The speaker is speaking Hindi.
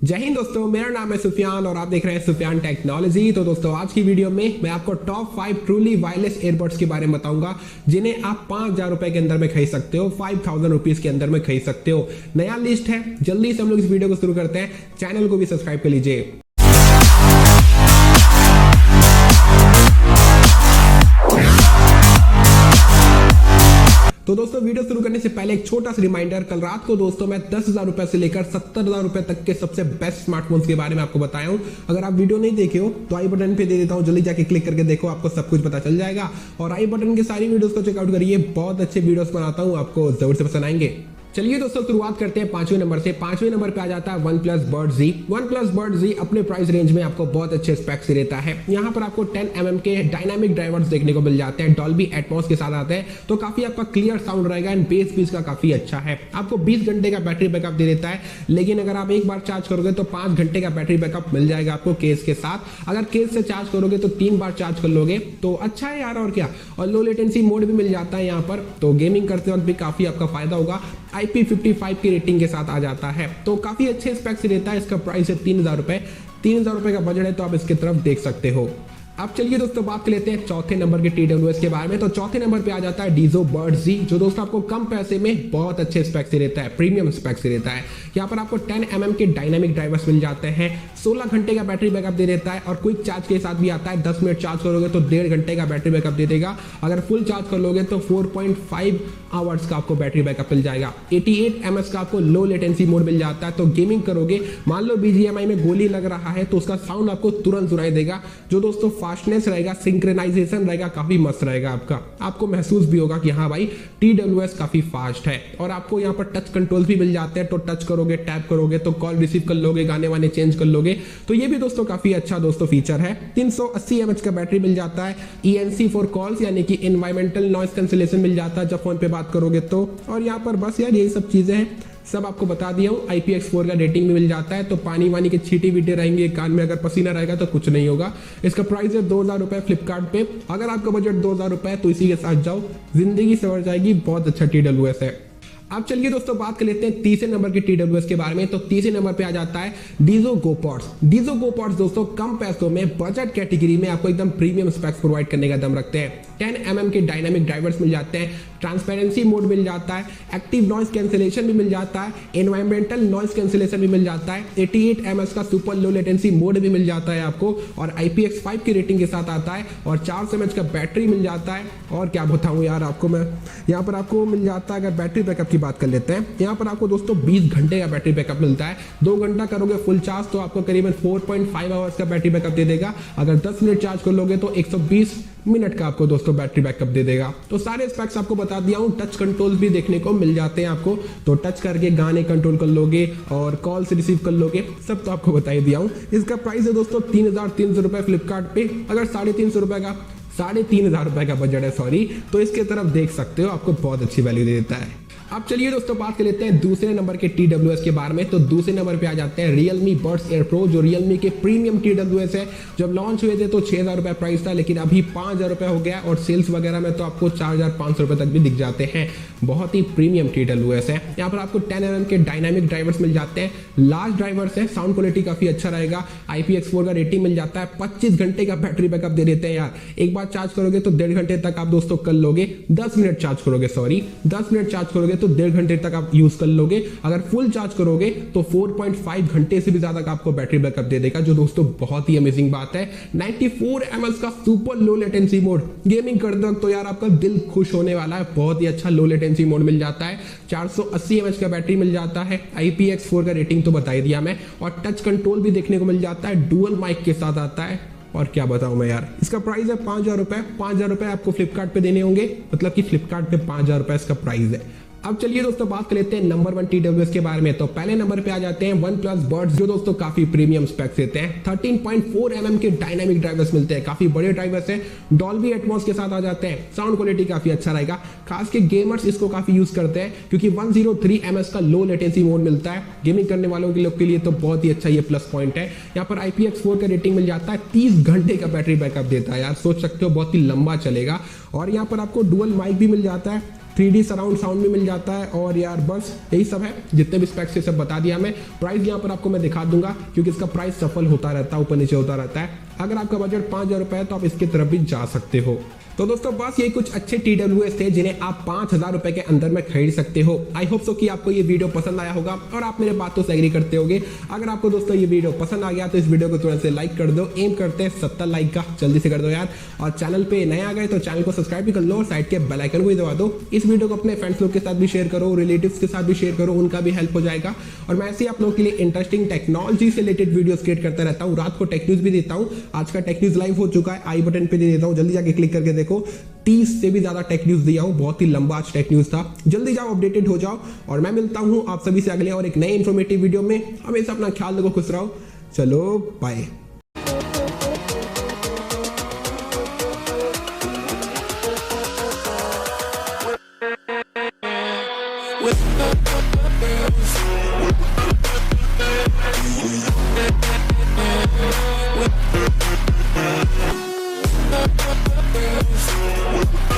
जय हिंद दोस्तों, मेरा नाम है सुफियान और आप देख रहे हैं सुफियान टेक्नोलॉजी। तो दोस्तों आज की वीडियो में मैं आपको टॉप 5 ट्रूली वायरलेस एयरबड्स के बारे में बताऊंगा जिन्हें आप 5,000 रुपए के अंदर में खरीद सकते हो, 5,000 रुपीज के अंदर में खरीद सकते हो। नया लिस्ट है, जल्दी से हम लोग इस वीडियो को शुरू करते हैं। चैनल को भी सब्सक्राइब कर लीजिए। तो दोस्तों वीडियो शुरू करने से पहले एक छोटा सा रिमाइंडर, कल रात को दोस्तों मैं 10,000 रुपए से लेकर 70,000 रुपए तक के सबसे बेस्ट स्मार्टफोन्स के बारे में आपको बताया हूं। अगर आप वीडियो नहीं देखे हो तो आई बटन पे दे देता हूं, जल्दी जाके क्लिक करके देखो, आपको सब कुछ पता चल जाएगा। और आई बटन की सारी वीडियोस को चेकआउट करिए, बहुत अच्छे वीडियोस बनाता हूं, आपको जरूर से पसंद आएंगे। चलिए दोस्तों शुरुआत करते हैं 5वें नंबर से। 5वें नंबर पे आ जाता है OnePlus Bud Z। OnePlus Bud Z अपने प्राइस रेंज में आपको बहुत अच्छे स्पेक्स देता है। यहाँ पर आपको 10mm के डायनामिक ड्राइवर्स देखने को मिल जाते हैं, डॉल्बी एटमॉस के साथ आते हैं, तो काफी आपका क्लियर साउंड रहेगा एंड बेस भी इसका काफी अच्छा है। आपको 20 घंटे का बैटरी बैकअप दे देता है, लेकिन अगर आप एक बार चार्ज करोगे तो 5 घंटे का बैटरी बैकअप मिल जाएगा आपको केस के साथ। अगर केस से चार्ज करोगे तो 3 बार चार्ज कर लोगे, तो अच्छा है यार, और क्या। और लो लेटेंसी मोड भी मिल जाता है यहाँ पर, तो गेमिंग करते वक्त भी काफी आपका फायदा होगा। IP55 की रेटिंग के साथ आ जाता है, तो काफी अच्छे स्पेक्स देता है। इसका प्राइस है 3,000 रुपए। 3,000 रुपए का बजट है तो आप इसकी तरफ देख सकते हो। अब चलिए दोस्तों बात कर लेते हैं चौथे नंबर के TWS के बारे में। तो चौथे नंबर पे आ जाता है Dizzo Bud Z, जो दोस्तों आपको कम पैसे में बहुत अच्छे स्पेक्स देता है, प्रीमियम स्पेक्स देता है। यहाँ पर आपको 10mm के डायनामिक ड्राइवर्स मिल जाते हैं, 16 घंटे का बैटरी बैकअप दे देता है और क्विक चार्ज के साथ भी आता है। 10 मिनट चार्ज करोगे तो 1.5 घंटे का बैटरी बैकअप दे देगा। अगर फुल चार्ज कर लोगे तो 4.5 आवर्स का आपको बैटरी बैकअप मिल जाएगा। 88 ms का आपको लो लेटेंसी मोड मिल जाता है, तो गेमिंग करोगे, मान लो BGMI में गोली लग रहा है तो उसका साउंड आपको तुरंत सुनाई देगा। जो दोस्तों फास्टनेस रहेगा, सिंक्रोनाइजेशन रहेगा, काफी मस्त रहेगा आपका। आपको महसूस भी होगा कि हाँ भाई TWS काफी फास्ट है। और आपको यहाँ पर टच कंट्रोल भी मिल जाते हैं, तो टच करोगे, टैप करोगे तो कॉल रिसीव कर लोगे, गाने वाने चेंज कर लोगे, तो ये भी दोस्तों काफी अच्छा दोस्तों फीचर है। 380 mAh का बैटरी मिल जाता है। ENC फॉर कॉल्स यानी कि एनवायरमेंटल नॉइस कैंसिलेशन मिल जाता है जब फोन पे बात करोगे तो। और यहाँ पर बस यार यही सब चीजें हैं, सब आपको बता दिया हूँ। IPX4 का रेटिंग भी मिल जाता है, तो पानी वानी के छींटे वीटे रहेंगे कान में, अगर पसीना रहेगा तो कुछ नहीं होगा। इसका प्राइस है 2,000 रुपए फ्लिपकार्ट पे। अगर आपका बजट 2,000 रुपए है तो इसी के साथ जाओ, जिंदगी संवर जाएगी। बहुत अच्छा TWS है। अब चलिए दोस्तों बात कर लेते हैं तीसरे नंबर के TWS के बारे में। तो तीसरे नंबर पे आ जाता है Dizzo Go Pods। Dizzo Go Pods दोस्तों कम पैसों में बजट कैटेगरी में आपको एकदम प्रीमियम स्पेक्स प्रोवाइड करने का दम रखते हैं। 10mm के डायनामिक ड्राइवर्स मिल जाते हैं, ट्रांसपेरेंसी मोड मिल जाता है, एक्टिव नॉइस कैंसिलेशन भी मिल जाता है, एनवायरमेंटल नॉइस कैंसिलेशन भी मिल जाता है, 88 का सुपर लो लेटेंसी मोड भी मिल जाता है आपको, और IPX5 की रेटिंग के साथ आता है, और 400 mAh का बैटरी मिल जाता है। और क्या बताऊं यार आपको मैं, यहाँ पर आपको मिल जाता है, अगर बैटरी बैकअप की बात कर लेते हैं, यहाँ पर आपको दोस्तों 20 घंटे का बैटरी बैकअप मिलता है। 2 घंटा करोगे फुल चार्ज तो आपको करीबन 4.5 आवर्स का बैटरी बैकअप दे देगा। अगर 10 मिनट चार्ज कर लोगे तो 120 मिनट का आपको दोस्तों बैटरी बैकअप दे देगा। तो सारे स्पेक्स आपको बता दिया हूँ। टच कंट्रोल भी देखने को मिल जाते हैं आपको, तो टच करके गाने कंट्रोल कर लोगे और कॉल से रिसीव कर लोगे, सब तो आपको बता ही दिया हूँ। इसका प्राइस है दोस्तों 3,300 रुपए फ्लिपकार्ट पे। अगर 350 रुपए का 3,500 रुपए का बजट है, सॉरी, तो इसके तरफ देख सकते हो, आपको बहुत अच्छी वैल्यू दे देता है। अब चलिए दोस्तों बात कर लेते हैं दूसरे नंबर के TWS के बारे में। तो दूसरे नंबर पे आ जाते हैं Realme Buds Air Pro, जो Realme के प्रीमियम TWS है। जब लॉन्च हुए थे तो 6,000 रुपए प्राइस था, लेकिन अभी 5,000 रुपए हो गया, और सेल्स वगैरह में तो आपको 4,500 रुपए तक भी दिख जाते हैं। बहुत ही प्रीमियम TWS है। यहाँ पर आपको 10mm के डायनामिक ड्राइवर्स मिल जाते हैं, लार्ज ड्राइवर्स है, साउंड क्वालिटी काफी अच्छा रहेगा। IPX4 का रेटिंग मिल जाता है, 25 घंटे का बैटरी बैकअप दे देते हैं यार। एक बार चार्ज करोगे तो 1.5 घंटे तक आप दोस्तों कर लोगे। 10 मिनट चार्ज करोगे, सॉरी 10 मिनट चार्ज करोगे तो 1.5 घंटे तक आप यूज कर लोगे। अगर फुल चार्ज करोगे तो 4.5 घंटे से भी ज्यादा का आपको बैटरी बैकअप दे देगा, जो दोस्तों बहुत ही अमेजिंग बात है। 94 mAh का super low latency mode, gaming करते वक्त तो यार आपका दिल खुश होने वाला है। बहुत ही अच्छा लो लेटेंसी मोड मिल जाता है। 480 mAh का बैटरी मिल जाता है। IPX4 का रेटिंग तो बता ही दिया मैं, और टच कंट्रोल भी देखने को मिल जाता है, डुअल माइक के साथ आता है। और क्या बताऊं मैं यार, इसका प्राइस है 5,000 रुपए। 5,000 रुपए आपको फ्लिपकार्ट पे देने होंगे, मतलब कि फ्लिपकार्ट पे 5,000 रुपए इसका प्राइस है। अब चलिए दोस्तों बात कर लेते हैं नंबर 1 TWS के बारे में। तो पहले नंबर पे आ जाते हैं OnePlus Buds, जो दोस्तों काफी प्रीमियम स्पेक्स देते हैं। 13.4mm के डायनामिक ड्राइवर्स मिलते हैं, काफी बड़े ड्राइवर्स हैं, डॉल्बी एटमॉस के साथ आ जाते हैं, साउंड क्वालिटी काफी अच्छा रहेगा। खास के गेमर्स इसको काफी यूज करते हैं, क्योंकि 103 ms का लो लेटेंसी मोड मिलता है। गेमिंग करने वालों के लोग के लिए तो बहुत ही अच्छा ये प्लस पॉइंट है। यहाँ पर IPX4 का रेटिंग मिल जाता है, 30 घंटे का बैटरी बैकअप देता है यार, सोच सकते हो बहुत ही लंबा चलेगा। और यहाँ पर आपको डुअल माइक भी मिल जाता है, 3D सराउंड साउंड भी मिल जाता है, और यार बस यही सब है, जितने भी स्पेक्स है सब बता दिया मैं। प्राइस यहाँ पर आपको मैं दिखा दूंगा क्योंकि इसका प्राइस सफल होता रहता है, ऊपर नीचे होता रहता है। अगर आपका बजट 5,000 रुपये है तो आप इसकी तरफ भी जा सकते हो। तो दोस्तों बस यही कुछ अच्छे TWS थे जिन्हें आप 5,000 रुपए के अंदर में खरीद सकते हो। आई होप सो कि आपको ये वीडियो पसंद आया होगा और आप मेरे बातों से एग्री करते होगे। अगर आपको दोस्तों ये वीडियो पसंद आ गया तो इस वीडियो को तुरंत से लाइक कर दो। एम करते हैं 70 लाइक का, जल्दी से कर दो यार। और चैनल पे नए आ गए तो चैनल को सब्सक्राइब भी कर लो और साइड के बेल आइकन को भी दबा दो। इस वीडियो को अपने फ्रेंड्स लोग के साथ भी शेयर करो, रिलेटिव्स के साथ भी शेयर करो, उनका भी हेल्प हो जाएगा। और मैं ऐसे ही आप लोगों के लिए इंटरेस्टिंग टेक्नोलॉजी से रिलेटेड वीडियोस क्रिएट करता रहता हूँ। रात को टेक न्यूज भी देता हूँ। आज का टेक न्यूज लाइव हो चुका है, आई बटन पे दे देता हूँ, जल्दी जाके क्लिक करके देखो। 30 से भी ज्यादा टेक न्यूज दिया हूं, बहुत ही लंबा आज टेक न्यूज था। जल्दी जाओ, अपडेटेड हो जाओ। और मैं मिलता हूं आप सभी से अगले और एक नए इंफॉर्मेटिव वीडियो में। हमेशा अपना ख्याल रखो, खुश रहो। चलो बाय।